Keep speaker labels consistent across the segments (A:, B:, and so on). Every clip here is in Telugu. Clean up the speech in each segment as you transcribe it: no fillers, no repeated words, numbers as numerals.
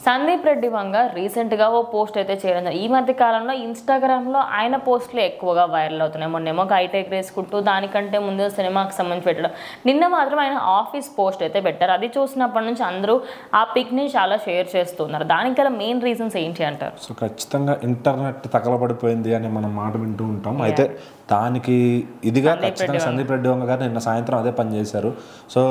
A: సందీప్ రెడ్డి వంగ రీసెంట్గా ఓ పోస్ట్ అయితే చేయడం ఈ మధ్య కాలంలో ఇన్స్టాగ్రామ్లో ఆయన పోస్టులు ఎక్కువగా వైరల్ అవుతున్నాయి. మొన్నేమో హైటెక్ వేసుకుంటూ దానికంటే ముందు సినిమాకి సంబంధించి పెట్టడం, నిన్న మాత్రం ఆయన ఆఫీస్ పోస్ట్ అయితే పెట్టారు. అది చూసినప్పటి నుంచి అందరూ ఆ పిక్ని చాలా షేర్ చేస్తున్నారు. దానికి గల మెయిన్ రీజన్స్ ఏంటి అంటారు?
B: సో ఖచ్చితంగా ఇంటర్నెట్ తగలబడిపోయింది అని మనం మాట వింటూ ఉంటాం. అయితే దానికి ఇదిగా ఖచ్చితంగా సందీప్ రెడ్డి వంగ గారు నిన్న సాయంత్రం అదే పని చేశారు. సో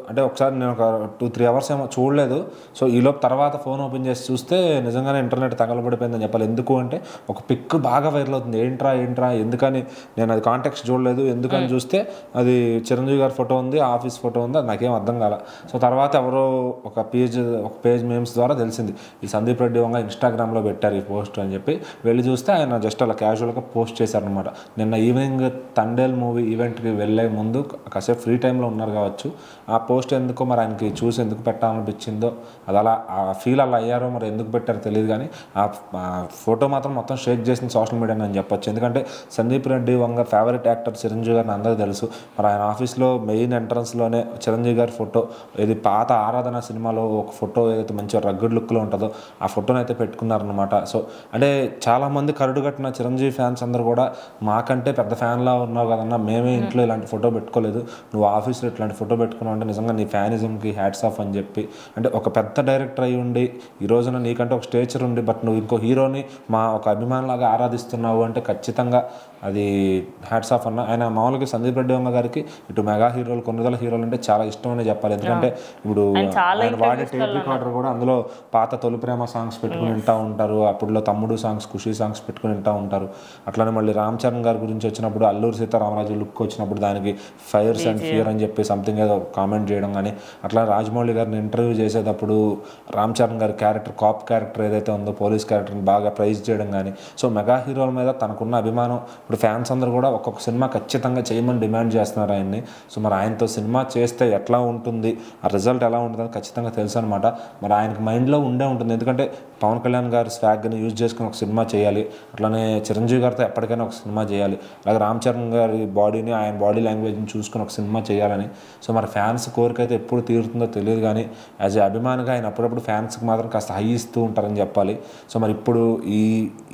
B: అంటే ఒకసారి నేను ఒక 2-3 అవర్స్ ఏమో చూడలేదు. సో ఈలోపు తర్వాత ఫోన్ ఓపెన్ చేసి చూస్తే నిజంగానే ఇంటర్నెట్ తగలబడిపోయిందని చెప్పాలి. ఎందుకు అంటే ఒక పిక్ బాగా వైరల్ అవుతుంది. ఏంట్రా ఎందుకని నేను అది కాంటాక్ట్స్ చూడలేదు, ఎందుకని చూస్తే అది చిరంజీవి గారి ఫోటో ఉంది, ఆఫీస్ ఫోటో ఉంది. అది నాకేం అర్థం కాల. సో తర్వాత ఎవరో ఒక పేజ్ మేమ్స్ ద్వారా తెలిసింది ఈ సందీప్ రెడ్డి వంగ ఇన్స్టాగ్రామ్లో పెట్టారు ఈ పోస్ట్ అని చెప్పి. వెళ్ళి చూస్తే ఆయన జస్ట్ అలా క్యాజువల్గా పోస్ట్ చేశారనమాట. నిన్న ఈవినింగ్ తండేల్ మూవీ ఈవెంట్కి వెళ్ళే ముందు కాసేపు ఫ్రీ టైంలో ఉన్నారు కావచ్చు. ఆ పోస్ట్ ఎందుకో మరి ఆయనకి చూసి ఎందుకు పెట్టాలనిపించిందో, అది అలా ఆ ఫీల్ అలా అయ్యారో మరి ఎందుకు పెట్టారో తెలియదు. కానీ ఆ ఫోటో మాత్రం మొత్తం షేక్ చేసిన సోషల్ మీడియా అని చెప్పొచ్చు. ఎందుకంటే సందీప్ రెడ్డి వంగ ఫేవరెట్ యాక్టర్ చిరంజీవి గారిని అందరికీ తెలుసు. మరి ఆయన ఆఫీస్లో మెయిన్ ఎంట్రన్స్లోనే చిరంజీవి గారి ఫోటో, ఇది పాత ఆరాధన సినిమాలో ఒక ఫోటో ఏదైతే మంచిగా రగ్గడ్ లుక్లో ఉంటుందో ఆ ఫోటోని అయితే పెట్టుకున్నారనమాట. సో అంటే చాలామంది కరుడు కట్టిన చిరంజీవి ఫ్యాన్స్ అందరూ కూడా మాకంటే పెద్ద ఫ్యాన్లా ఉన్నావు కదన్నా, మేమే ఇంట్లో ఇలాంటి ఫోటో పెట్టుకోలేదు, నువ్వు ఆఫీస్లో ఇట్లాంటి ఫోటో పెట్టుకున్నావు అంటే నిజంగా నీ ఫ్యానిజంకి హ్యాట్స్ ఆఫ్ అని చెప్పి. అంటే ఒక పెద్ద డైరెక్టర్ అయి ఉండి ఈ రోజున నీకంటే ఒక స్టేచర్ ఉండి బట్ నువ్వు ఇంకో హీరోని మా ఒక అభిమానులాగా ఆరాధిస్తున్నావు అంటే ఖచ్చితంగా అది హ్యాట్స్ ఆఫ్ అన్న. ఆయన మామూలుగా సందీప్ రెడ్డి వంగ గారికి ఇటు మెగా హీరోలు, కొన్నిదల హీరోలు అంటే చాలా ఇష్టం అనే చెప్పాలి. ఎందుకంటే ఇప్పుడు ఆయన వాడే టేప్ రికార్డర్ కూడా అందులో పాత తొలి ప్రేమ సాంగ్స్ పెట్టుకుని వింటూ ఉంటారు. అప్పుడులో తమ్ముడు సాంగ్స్, ఖుషి సాంగ్స్ పెట్టుకుని వింటూ ఉంటారు. అట్లానే మళ్ళీ రామ్ చరణ్ గారి గురించి వచ్చినప్పుడు అల్లూరి సీతారామరాజు లుక్ వచ్చినప్పుడు దానికి ఫైర్స్ అండ్ ఫియర్ అని చెప్పి సంథింగ్ ఏదో కామెంట్ చేయడం కానీ, అట్లా రాజమౌళి గారిని ఇంటర్వ్యూ చేసేటప్పుడు రామ్ చరణ్ గారి క్యారెక్టర్, కాప్ క్యారెక్టర్ ఏదైతే ఉందో పోలీస్ క్యారెక్టర్ని బాగా ప్రైజ్ చేయడం కానీ. సో మెగా హీరోల మీద తనకున్న అభిమానం, ఇప్పుడు ఫ్యాన్స్ అందరూ కూడా ఒక్కొక్క సినిమా ఖచ్చితంగా చేయమని డిమాండ్ చేస్తున్నారు ఆయన్ని. సో మరి ఆయనతో సినిమా చేస్తే ఎట్లా ఉంటుంది, ఆ రిజల్ట్ ఎలా ఉంటుందని ఖచ్చితంగా తెలుసు అనమాట. మరి ఆయనకు మైండ్లో ఉండే ఉంటుంది. ఎందుకంటే పవన్ కళ్యాణ్ గారి స్వాగ్ని యూజ్ చేసుకుని ఒక సినిమా చేయాలి, అట్లానే చిరంజీవి గారితో ఎప్పటికైనా ఒక సినిమా చేయాలి, అలాగే రామ్ చరణ్ గారి బాడీని, ఆయన బాడీ లాంగ్వేజ్ని చూసుకుని ఒక సినిమా చేయాలని. సో మరి ఫ్యాన్స్ కోరిక అయితే ఎప్పుడు తీరుతుందో తెలియదు. కానీ యాజ్ ఏ అభిమానిగా ఆయన అప్పుడప్పుడు ఫ్యాన్స్కి మాత్రం కాస్త హై ఇస్తూ ఉంటారని చెప్పాలి. సో మరి ఇప్పుడు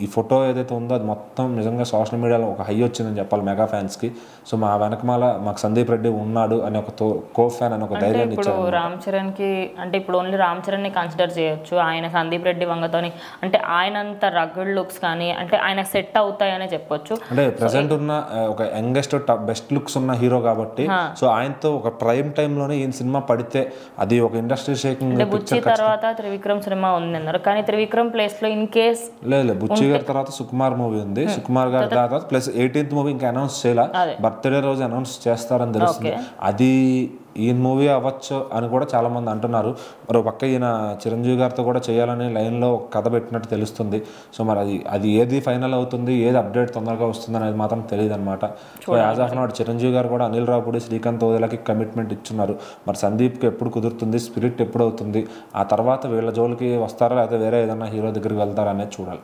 B: ఈ ఫోటో ఏదైతే ఉందో అది మొత్తం నిజంగా సోషల్ మీడియాలో ఒక హై వచ్చిందని చెప్పాలి మెగా ఫ్యాన్స్కి. సో మా వెనకమాల మాకు సందీప్ రెడ్డి ఉన్నాడు అని ఒక కో ఫ్యాన్ అని ఒక ధైర్యాన్ని ఇచ్చారు.
A: ఇప్పుడు రామ్ చరణ్కి అంటే ఇప్పుడు ఓన్లీ రామ్ చరణ్ని కన్సిడర్ చేయొచ్చు. ఆయన సందీప్ రెడ్డి వంగతోని అంటే ఆయనంత రగ్గడ్ లుక్స్ కానీ అంటే ఆయన సెట్ అవుతాయనే చెప్పొచ్చు.
B: అంటే ప్రెసెంట్ ఉన్న ఒక యంగెస్ట్ బెస్ట్ లుక్స్ ఉన్న హీరో కాబట్టి సో ఆయనతో ఒక ప్రైమ్ టైంలోనే ఈ సినిమా పడితే అది ఒక ఇండస్ట్రీ షేకింగ్.
A: బుచ్చి తర్వాత త్రివిక్రమ్ సినిమా ఉంది అన్నారు, కానీ త్రివిక్రమ్ ప్లేస్ లో ఇన్ కేస్
B: లేదు, బుచ్చి గారి తర్వాత సుకుమార్ మూవీ ఉంది. సుకుమార్ గారి తర్వాత ప్లస్ 18th మూవీ ఇంకా అనౌన్స్ చేయాల, బర్త్డే రోజు అనౌన్స్ చేస్తారని తెలుస్తుంది. అది ఈయన మూవీ అవ్వచ్చు అని కూడా చాలా మంది అంటున్నారు. మరి పక్క ఈయన చిరంజీవి గారితో కూడా చేయాలని లైన్లో ఒక కథ పెట్టినట్టు తెలుస్తుంది. సో మరి అది ఏది ఫైనల్ అవుతుంది, ఏది అప్డేట్ తొందరగా వస్తుంది అనేది మాత్రం తెలియదు అనమాట. So as of now Chiranjeevi గారు కూడా అనిల్ రావుపూడి, శ్రీకాంత్ ఓదేలాకి కమిట్మెంట్ ఇచ్చున్నారు. మరి సందీప్కి ఎప్పుడు కుదురుతుంది, స్పిరిట్ ఎప్పుడు అవుతుంది, ఆ తర్వాత వీళ్ళ జోలికి వస్తారా లేకపోతే వేరే ఏదైనా హీరో దగ్గరికి వెళ్తారా అనేది చూడాలి.